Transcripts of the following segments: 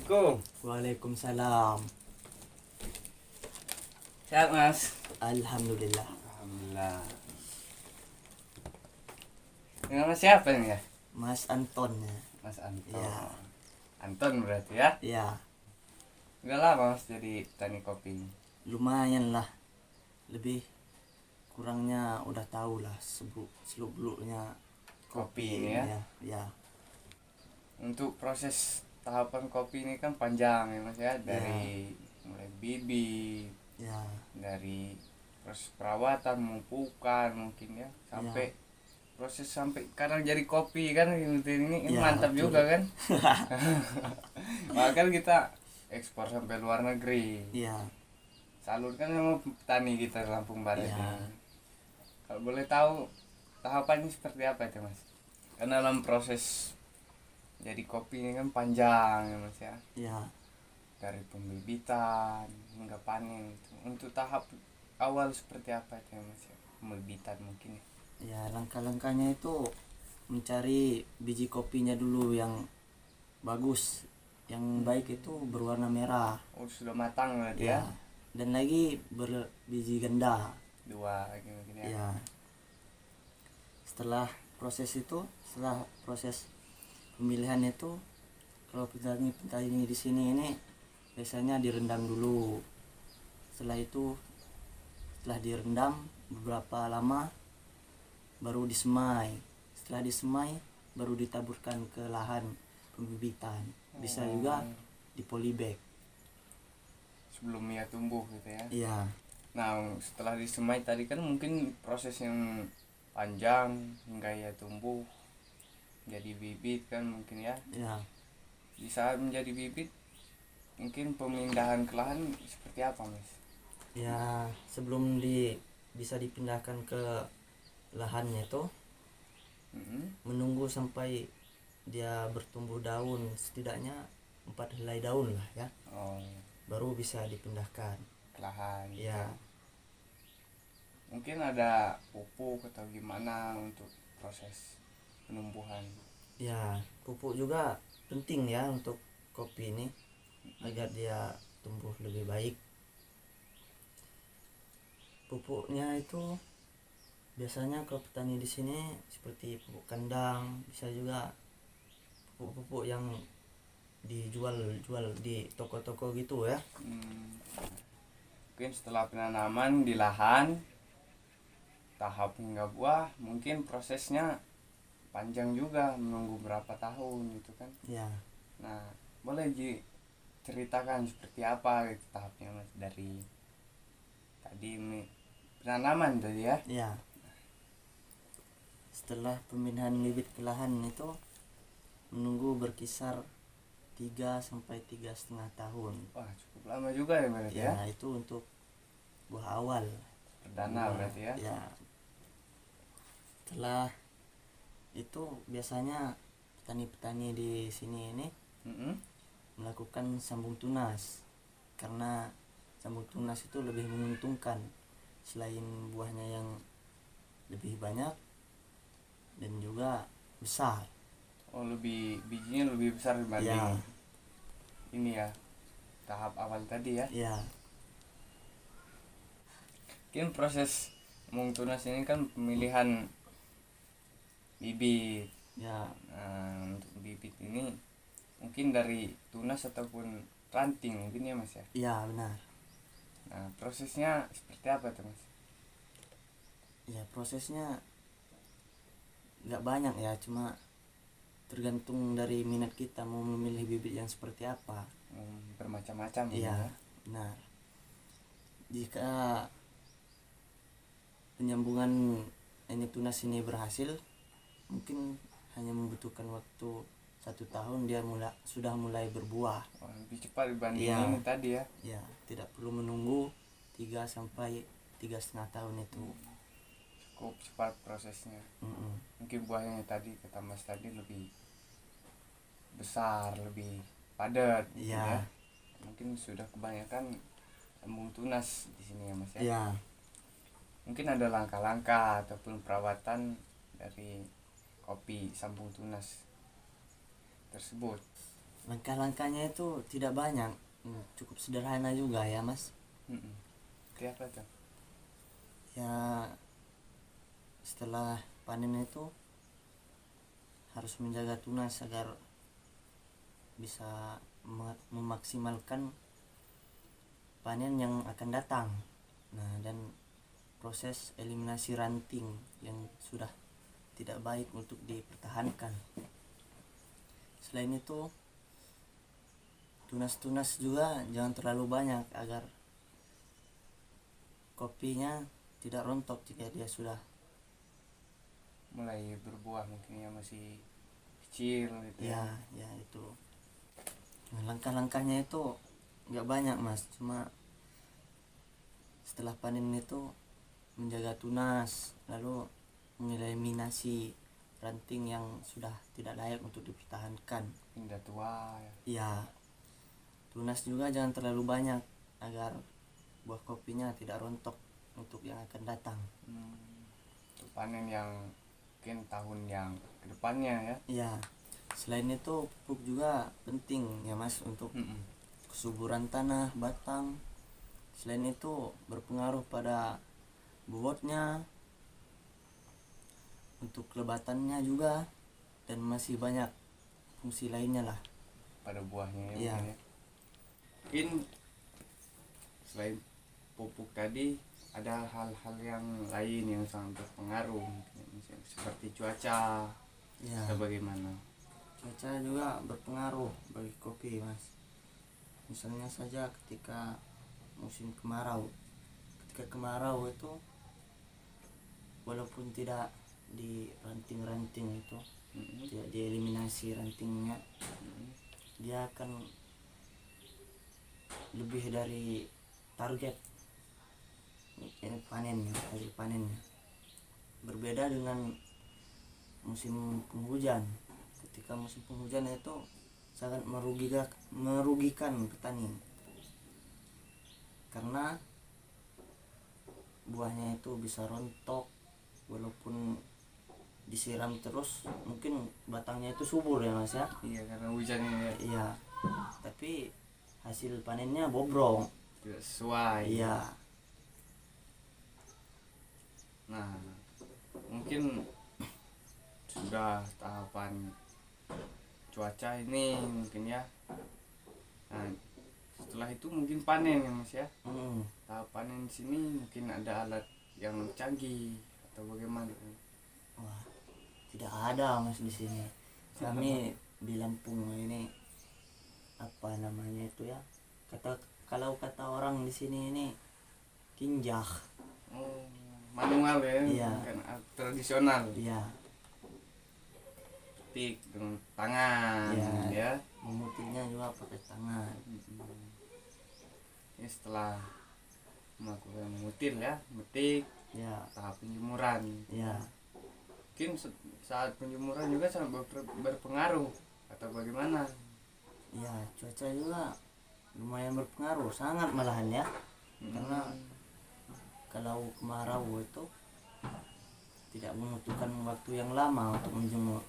Assalamualaikum. Waalaikumsalam. Sehat Mas? Alhamdulillah. Alhamdulillah. Dengan Mas siapa nih ya? Mas Anton ya. Mas Anton. Ya. Anton berarti ya? Ya, Udah lama Mas jadi petani kopi. lumayan lah. Lebih kurangnya udah tahu lah seluk-beluknya Kopi ini ya? Ya. Untuk proses tahapan kopi ini kan panjang ya Mas ya, dari mulai bibit, Ya. dari proses perawatan, pemupukan mungkin ya, sampai proses sampai kadang jadi kopi kan ini Ya, mantap betul. juga kan. Bahkan kita ekspor sampai luar negeri. Ya. Salurkan sama petani kita di Lampung Barat Ya. ini. Kalau boleh tahu tahapannya seperti apa itu Mas? Karena dalam proses jadi kopi ini kan panjang ya Mas ya. Ya. Dari pembibitan hingga panen itu. Untuk tahap awal seperti apa itu ya Mas ya? Pembibitan mungkin ya. Ya, langkah-langkahnya itu mencari biji kopinya dulu yang bagus. Yang baik itu berwarna merah. Oh sudah matang berarti Ya. ya. Dan lagi berbiji ganda. Dua lagi mungkin ya. Ya. Setelah proses pemilihan itu, kalau petani di sini ini biasanya direndam dulu. Setelah direndam beberapa lama baru disemai. Setelah disemai baru ditaburkan ke lahan pembibitan. Bisa juga di polybag. Sebelum ia tumbuh gitu ya. Iya. Nah setelah disemai tadi kan mungkin proses yang panjang hingga ia tumbuh jadi bibit kan mungkin ya. Ya. Di saat menjadi bibit mungkin pemindahan ke lahan seperti apa Mas? Ya, sebelum bisa dipindahkan ke lahannya itu menunggu sampai dia bertumbuh daun, setidaknya 4 helai daun lah ya, Oh baru bisa dipindahkan. ke lahan. Ya. Mungkin ada pupuk atau gimana untuk proses penumbuhan. Ya, pupuk juga penting ya untuk kopi ini agar dia tumbuh lebih baik. Pupuknya itu biasanya kalau petani di sini seperti pupuk kandang, bisa juga pupuk-pupuk yang dijual di toko-toko gitu ya. Mungkin setelah penanaman di lahan tahap hingga buah mungkin prosesnya panjang juga, menunggu berapa tahun gitu kan. Ya. Nah boleh ceritakan seperti apa gitu tahapnya Mas, dari tadi penanaman tadi ya. Ya. Setelah pemindahan bibit ke lahan itu menunggu berkisar 3 sampai 3,5 tahun. Wah cukup lama juga ya berarti ya. Ya, itu untuk buah awal. Perdana berarti ya. Ya. Setelah itu biasanya petani-petani di sini ini melakukan sambung tunas, karena sambung tunas itu lebih menguntungkan selain buahnya yang lebih banyak dan juga besar. Oh lebih bijinya lebih besar dibanding Ya. ini ya tahap awal tadi ya. Ya. Mungkin proses sambung tunas ini kan pemilihan bibit. Ya. Nah, untuk bibit ini mungkin dari tunas ataupun ranting mungkin ya Mas ya. Ya, benar. Nah prosesnya seperti apa tuh Mas? Ya, prosesnya nggak banyak ya, cuma tergantung dari minat kita mau memilih bibit yang seperti apa. Bermacam-macam Iya, ya. benar. Jika penyambungan ini tunas ini berhasil, mungkin hanya membutuhkan waktu 1 tahun dia sudah mulai berbuah. Wah, lebih cepat dibanding Iya. ini tadi ya. Ya, tidak perlu menunggu 3 sampai 3,5 tahun itu. Cukup cepat prosesnya. Mungkin buahnya tadi kata Mas tadi lebih besar, lebih padat gitu Iya. ya. Mungkin sudah kebanyakan sambung tunas di sini ya Mas ya. Ya. Mungkin ada langkah-langkah ataupun perawatan dari kopi sambung tunas tersebut. Langkah-langkahnya itu tidak banyak, cukup sederhana juga ya mas. Itu apa tuh? Ya setelah panen itu harus menjaga tunas agar bisa memaksimalkan panen yang akan datang. Nah, dan proses eliminasi ranting yang sudah tidak baik untuk dipertahankan. Selain itu, tunas-tunas juga jangan terlalu banyak agar kopinya tidak rontok jika dia sudah Mulai berbuah, mungkin ya masih kecil gitu ya itu. Nah, langkah-langkahnya itu nggak banyak mas, cuma setelah panen itu menjaga tunas, lalu mengeliminasi ranting yang sudah tidak layak untuk dipertahankan. Pindah tua ya. Ya, tunas juga jangan terlalu banyak agar buah kopinya tidak rontok untuk yang akan datang. Panen yang mungkin tahun yang kedepannya ya. Ya, selain itu pupuk juga penting ya mas untuk kesuburan tanah, batang. Selain itu berpengaruh pada bobotnya, untuk kelebatannya juga, dan masih banyak fungsi lainnya lah pada buahnya ya. Mungkin ya. Mungkin selain pupuk tadi ada hal-hal yang lain yang sangat berpengaruh, misalnya seperti cuaca Ya, atau bagaimana. cuaca juga berpengaruh bagi kopi mas. Misalnya saja ketika musim kemarau, ketika kemarau itu walaupun tidak di ranting-ranting itu tidak dieliminasi rantingnya, dia akan lebih dari target panennya, dari panennya. Berbeda dengan musim penghujan. Ketika musim penghujan itu sangat merugikan petani, karena buahnya itu bisa rontok walaupun disiram terus, mungkin batangnya itu subur ya mas ya. Iya, karena hujannya ya Iya, tapi hasil panennya bobrok. tidak sesuai. Iya. Nah, mungkin sudah tahapan cuaca ini mungkin ya. Nah, setelah itu mungkin panen ya mas ya. Tahap panen di sini mungkin ada alat yang canggih atau bagaimana? Wah, tidak ada mas di sini. Kami di Lampung ini apa namanya itu ya? Kalau kata orang di sini ini kinjah. Manual ya, Iya. kan tradisional. Iya, Petik dengan tangan Iya. ya. memutihnya juga pakai tangan. Ini setelah melakukan mutil ya, metik, Ya, tahap penjemuran. ya. Mungkin saat penjemuran juga sangat berpengaruh atau bagaimana? Ya, cuaca juga lumayan berpengaruh, sangat malahan ya. Karena kalau kemarau itu tidak membutuhkan waktu yang lama untuk menjemur.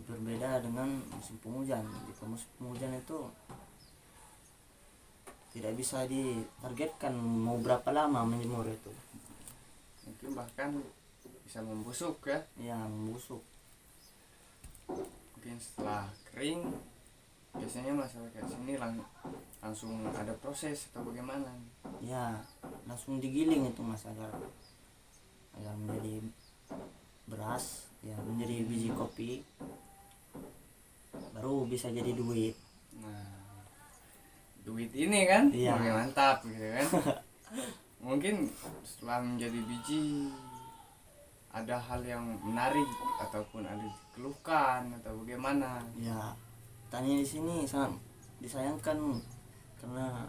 Berbeda dengan musim penghujan. Jika musim penghujan itu tidak bisa ditargetkan mau berapa lama menjemur itu. Mungkin bahkan bisa membusuk ya. Ya, membusuk. Mungkin setelah kering biasanya masyarakat sini langsung ada proses atau bagaimana? Ya, langsung digiling itu mas agar menjadi beras, ya menjadi biji kopi, baru bisa jadi duit. Nah, duit ini kan Iya. oke, mantap gitu kan. Mungkin setelah menjadi biji ada hal yang menarik ataupun ada dikeluhkan atau bagaimana? Ya, petani di sini sangat disayangkan karena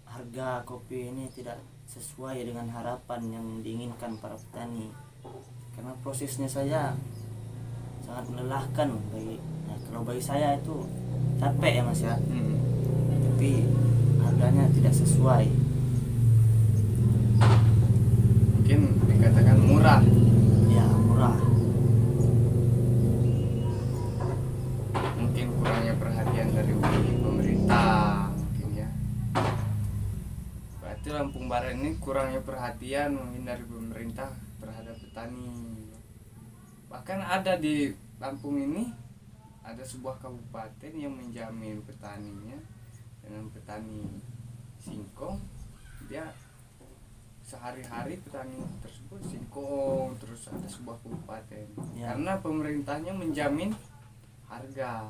harga kopi ini tidak sesuai dengan harapan yang diinginkan para petani. Karena prosesnya saja sangat melelahkan kalau bagi saya itu capek ya mas ya. Tapi harganya tidak sesuai. Mungkin dikatakan murah. Ya, murah. berarti Lampung Barat ini kurangnya perhatian mungkin dari pemerintah terhadap petani. Bahkan ada di Lampung ini ada sebuah kabupaten yang menjamin petaninya dengan petani singkong. Dia sehari-hari petani tersebut singkong, terus ada sebuah kabupaten Ya. karena pemerintahnya menjamin harga.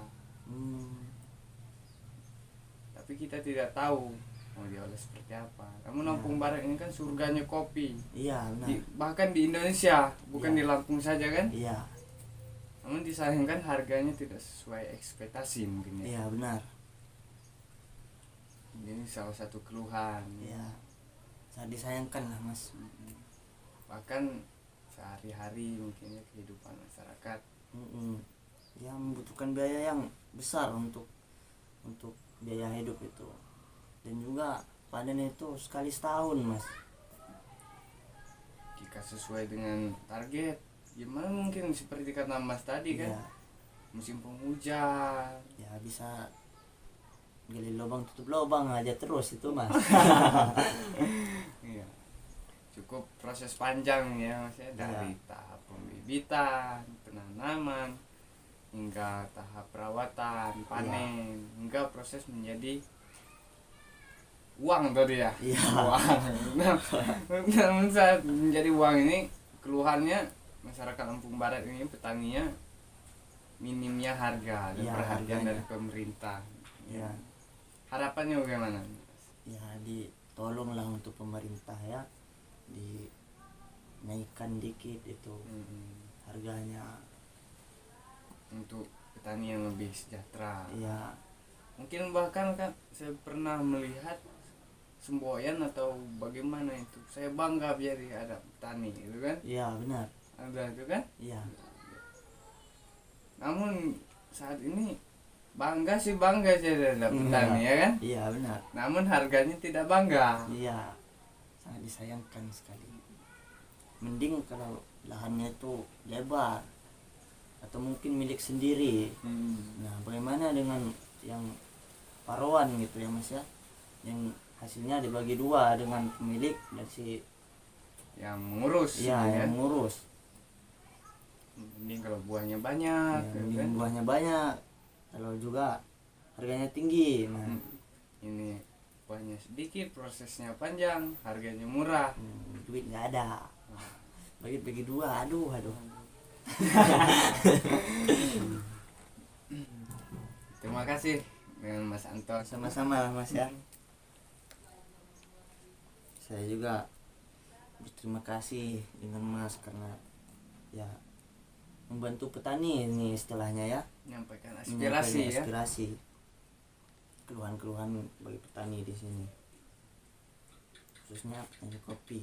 Tapi kita tidak tahu mau diolah seperti apa. Namun Ya. Lampung Barat ini kan surganya kopi. Iya benar. Bahkan di Indonesia, bukan Ya. di Lampung saja kan. Iya. Namun disayangkan harganya tidak sesuai ekspektasi mungkin ya. Iya benar. Ini salah satu keluhan. Iya. Sangat disayangkan lah mas. Bahkan sehari-hari mungkin ya kehidupan masyarakat. Ya membutuhkan biaya yang besar untuk biaya hidup itu, dan juga panen itu sekali setahun mas. Jika sesuai dengan target, gimana mungkin seperti kata Mas tadi kan, Iya. musim penghujan. Ya bisa gali lubang tutup lubang aja terus itu mas. Iya. Cukup proses panjang ya Mas ya, dari tahap pembibitan, penanaman hingga tahap perawatan, panen, hingga proses menjadi uang tadi ya. Iya. Uang. Namun saat menjadi uang ini keluhannya masyarakat Lampung Barat ini petaninya minimnya harga dan Iya, perhatian harganya. dari pemerintah. Iya. Harapannya bagaimana? Ya ditolonglah untuk pemerintah ya, dinaikkan dikit itu harganya. Untuk petani yang lebih sejahtera. Iya. Mungkin bahkan kan saya pernah melihat semboyan atau bagaimana itu. Saya bangga jadi ada petani itu kan. Iya benar. Ada itu kan. Iya. Namun saat ini bangga sih bangga saya ada petani ya kan. Iya benar. Namun harganya tidak bangga. Iya. Sangat disayangkan sekali. Mending kalau lahannya itu lebar atau mungkin milik sendiri. Nah bagaimana dengan yang paruan gitu ya mas ya, yang hasilnya dibagi dua dengan pemilik dan si Yang mengurus ya ya. yang ngurus. Mending kalau buahnya banyak Ya, gitu mending kan. buahnya banyak, kalau juga harganya tinggi. Nah Ini buahnya sedikit, prosesnya panjang, harganya murah. duit nggak ada, bagi dua, aduh. Terima kasih dengan Mas Anton. Sama-sama lah mas ya. Saya juga berterima kasih dengan mas karena ya membantu petani ini istilahnya ya, Menyampaikan menyampaikan aspirasi ya. aspirasi, keluhan-keluhan bagi petani di sini, khususnya petani kopi.